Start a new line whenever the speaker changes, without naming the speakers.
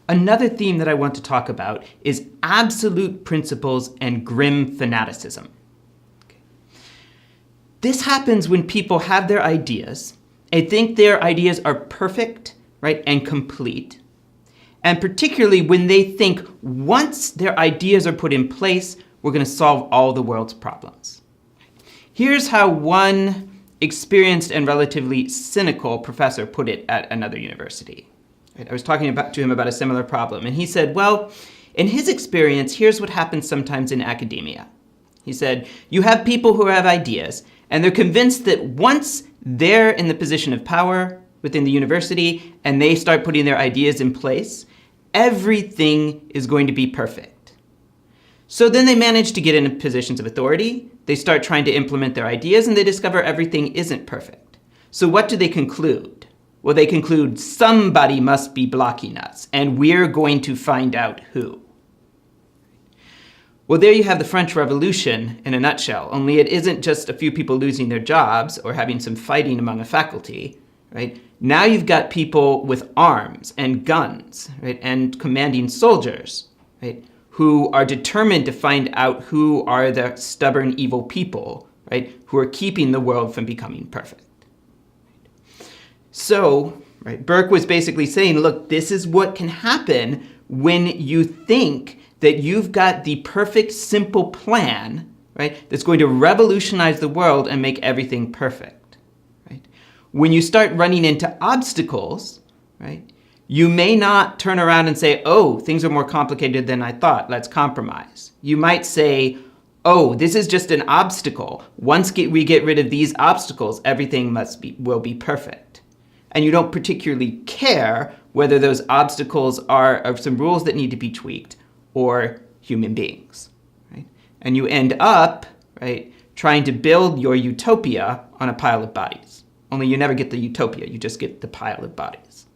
Another theme that I want to talk about is absolute principles and grim fanaticism. Okay. This happens when people have their ideas and think their ideas are perfect, right, and complete. And particularly when they think once their ideas are put in place, we're going to solve all the world's problems. Here's how one experienced and relatively cynical professor put it at another university. I was talking to him about a similar problem, and he said, well, in his experience, here's what happens sometimes in academia. He said, you have people who have ideas, and they're convinced that once they're in the position of power within the university and they start putting their ideas in place, everything is going to be perfect. So then they manage to get into positions of authority, they start trying to implement their ideas, and they discover everything isn't perfect. So what do they conclude? Well, they conclude somebody must be blocking us, and we're going to find out who. Well, there you have the French Revolution in a nutshell, only it isn't just a few people losing their jobs or having some fighting among a faculty, right? Now you've got people with arms and guns, right, and commanding soldiers, right, who are determined to find out who are the stubborn, evil people, right, who are keeping the world from becoming perfect. So, right, Burke was basically saying, look, this is what can happen when you think that you've got the perfect, simple plan, right, that's going to revolutionize the world and make everything perfect. Right? When you start running into obstacles, right, you may not turn around and say, oh, things are more complicated than I thought, let's compromise. You might say, oh, this is just an obstacle. Once we get rid of these obstacles, everything will be perfect. And you don't particularly care whether those obstacles are some rules that need to be tweaked or human beings. Right? And you end up, right, trying to build your utopia on a pile of bodies. Only you never get the utopia, you just get the pile of bodies.